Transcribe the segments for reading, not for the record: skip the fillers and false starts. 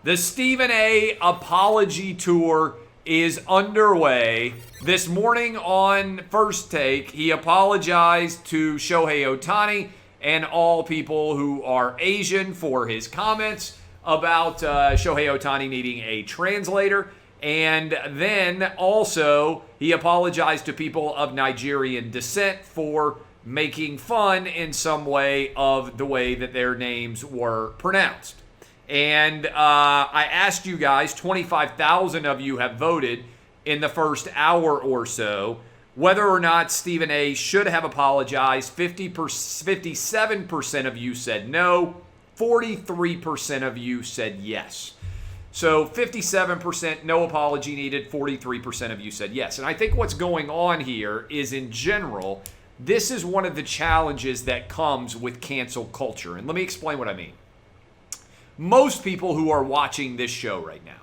The Stephen A. apology tour is underway. This morning on First Take, he apologized to Shohei Ohtani and all people who are Asian for his comments about Shohei Ohtani needing a translator. And then also, he apologized to people of Nigerian descent for making fun in some way of the way that their names were pronounced. And I asked you guys, 25,000 of you have voted in the first hour or so, whether or not Stephen A. should have apologized. 57% of you said no. 43% of you said yes. So 57% no apology needed. 43% of you said yes. And I think what's going on here is, in general, this is one of the challenges that comes with cancel culture. And let me explain what I mean. Most people who are watching this show right now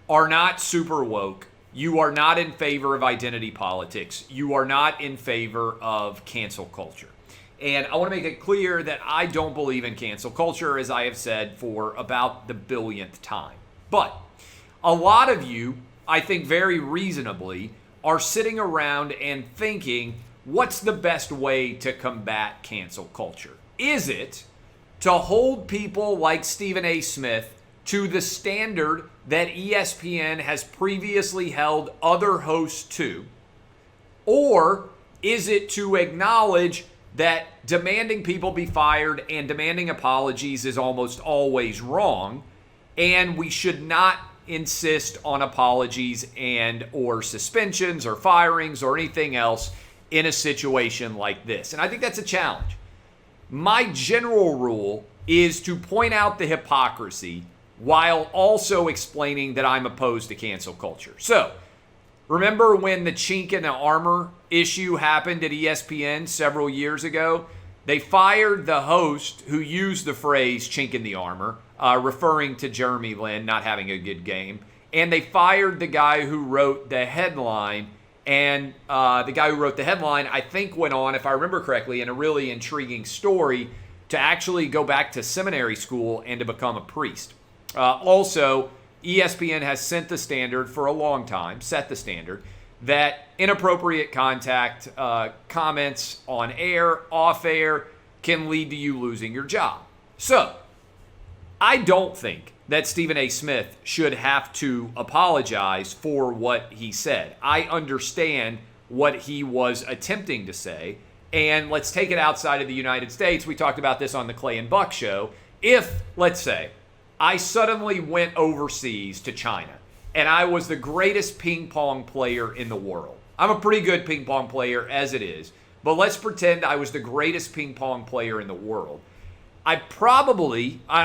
are not super woke. You are not in favor of identity politics. You are not in favor of cancel culture. And I want to make it clear that I don't believe in cancel culture, as I have said for about the billionth time. But a lot of you, I think very reasonably, are sitting around and thinking, what's the best way to combat cancel culture? Is it to hold people like Stephen A. Smith to the standard that ESPN has previously held other hosts to? Or is it to acknowledge that demanding people be fired and demanding apologies is almost always wrong, and we should not insist on apologies and or suspensions or firings or anything else in a situation like this? And I think that's a challenge. My general rule is to point out the hypocrisy while also explaining that I'm opposed to cancel culture. So, remember when the chink in the armor issue happened at ESPN several years ago? They fired the host who used the phrase chink in the armor, referring to Jeremy Lin not having a good game. And they fired the guy who wrote the headline. And the guy who wrote the headline, I think, went on, if I remember correctly, in a really intriguing story, to actually go back to seminary school and to become a priest. Also, ESPN has set the standard for a long time, that inappropriate contact comments on air, off air, can lead to you losing your job. So, I don't think that Stephen A. Smith should have to apologize for what he said. I understand what he was attempting to say. And let's take it outside of the United States. We talked about this on the Clay and Buck show. If, let's say, I suddenly went overseas to China and I was the greatest ping pong player in the world. I'm a pretty good ping pong player as it is, but let's pretend I was the greatest ping pong player in the world. I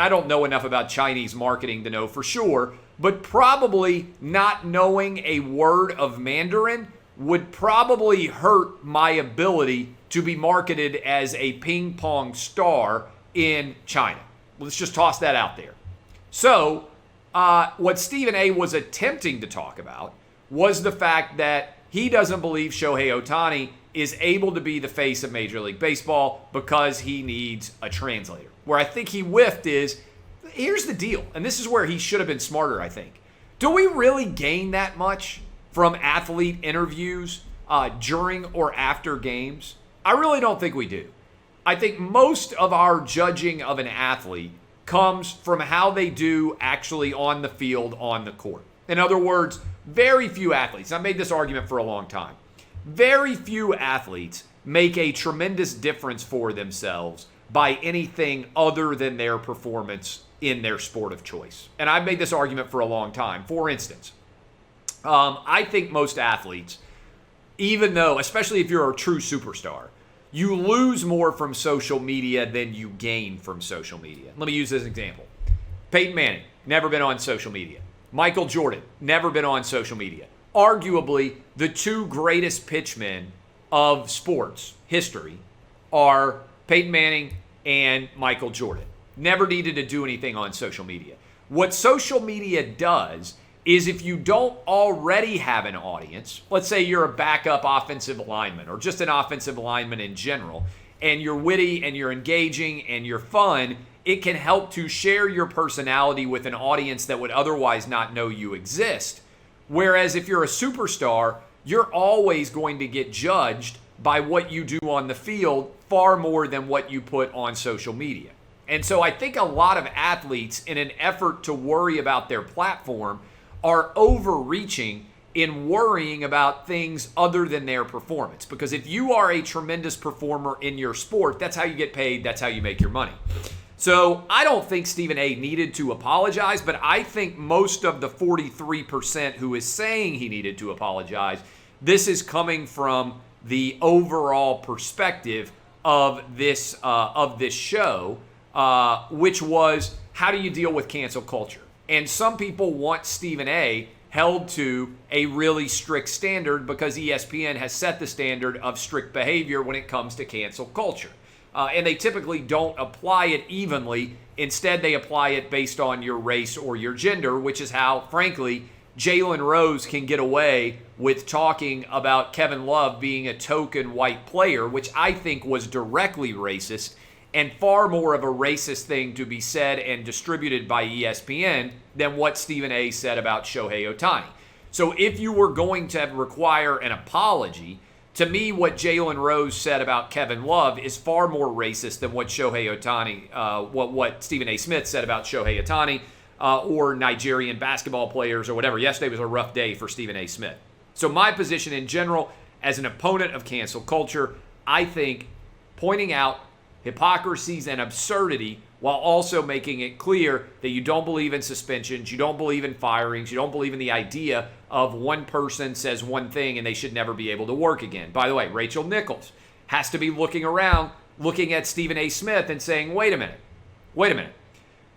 don't know enough about Chinese marketing to know for sure, but probably not knowing a word of Mandarin would probably hurt my ability to be marketed as a ping pong star in China. Let's just toss that out there. So, what Stephen A. was attempting to talk about was the fact that he doesn't believe Shohei Ohtani is able to be the face of Major League Baseball because he needs a translator. Where I think he whiffed is, here's the deal, and this is where he should have been smarter, I think. Do we really gain that much from athlete interviews during or after games? I really don't think we do. I think most of our judging of an athlete comes from how they do actually on the field, on the court. In other words, very few athletes, I've made this argument for a long time, very few athletes make a tremendous difference for themselves by anything other than their performance in their sport of choice. And I've made this argument for a long time. For instance, I think most athletes, even though, especially if you're a true superstar, you lose more from social media than you gain from social media. Let me use this example. Peyton Manning, never been on social media. Michael Jordan, never been on social media. Arguably, the two greatest pitchmen of sports history are Peyton Manning and Michael Jordan. Never needed to do anything on social media. What social media does is if you don't already have an audience, let's say you're a backup offensive lineman or just an offensive lineman in general, and you're witty and you're engaging and you're fun, it can help to share your personality with an audience that would otherwise not know you exist. Whereas if you're a superstar, you're always going to get judged by what you do on the field far more than what you put on social media. And so I think a lot of athletes, in an effort to worry about their platform, are overreaching in worrying about things other than their performance. Because if you are a tremendous performer in your sport, that's how you get paid, that's how you make your money. So I don't think Stephen A. needed to apologize, but I think most of the 43% who is saying he needed to apologize, this is coming from the overall perspective of this show, which was, how do you deal with cancel culture? And some people want Stephen A. held to a really strict standard because ESPN has set the standard of strict behavior when it comes to cancel culture. And they typically don't apply it evenly. Instead, they apply it based on your race or your gender, which is how, frankly, Jalen Rose can get away with talking about Kevin Love being a token white player, which I think was directly racist and far more of a racist thing to be said and distributed by ESPN than what Stephen A. said about Shohei Ohtani. So if you were going to require an apology, to me, what Jalen Rose said about Kevin Love is far more racist than what Shohei Ohtani, what Stephen A. Smith said about Shohei Ohtani or Nigerian basketball players or whatever. Yesterday was a rough day for Stephen A. Smith. So my position in general, as an opponent of cancel culture, I think pointing out hypocrisies and absurdity while also making it clear that you don't believe in suspensions, you don't believe in firings, you don't believe in the idea of one person says one thing and they should never be able to work again. By the way, Rachel Nichols has to be looking around, looking at Stephen A. Smith and saying, wait a minute.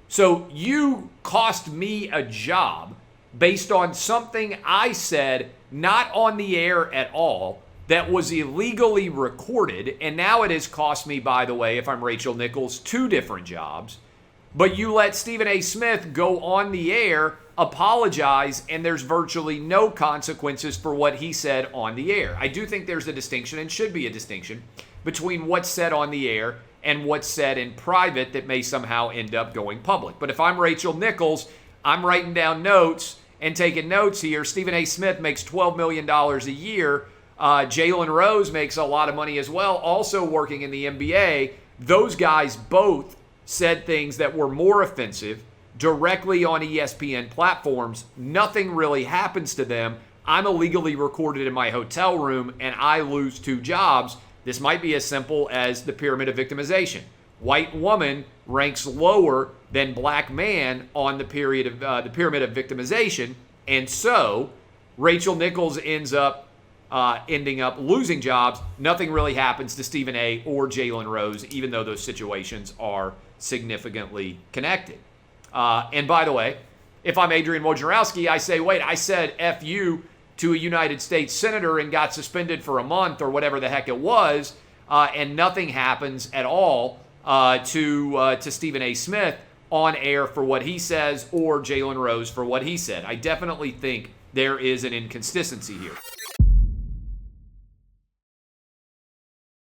So you cost me a job based on something I said not on the air at all, that was illegally recorded, and now it has cost me, by the way, if I'm Rachel Nichols, 2 different jobs. But you let Stephen A. Smith go on the air, apologize, and there's virtually no consequences for what he said on the air. I do think there's a distinction, and should be a distinction, between what's said on the air and what's said in private that may somehow end up going public. But if I'm Rachel Nichols, I'm writing down notes and taking notes here. Stephen A. Smith makes $12 million a year. Jalen Rose makes a lot of money as well, also working in the NBA. Those guys both said things that were more offensive directly on ESPN platforms. Nothing really happens to them. I'm illegally recorded in my hotel room and I lose 2 jobs. This might be as simple as the pyramid of victimization. White woman ranks lower than black man on the pyramid of victimization, and so Rachel Nichols ending up losing jobs. Nothing really happens to Stephen A. or Jalen Rose, even though those situations are significantly connected. And by the way, if I'm Adrian Wojnarowski, I say, wait, I said F you to a United States senator and got suspended for a month or whatever the heck it was, and nothing happens at all to Stephen A. Smith on air for what he says or Jalen Rose for what he said. I definitely think there is an inconsistency here.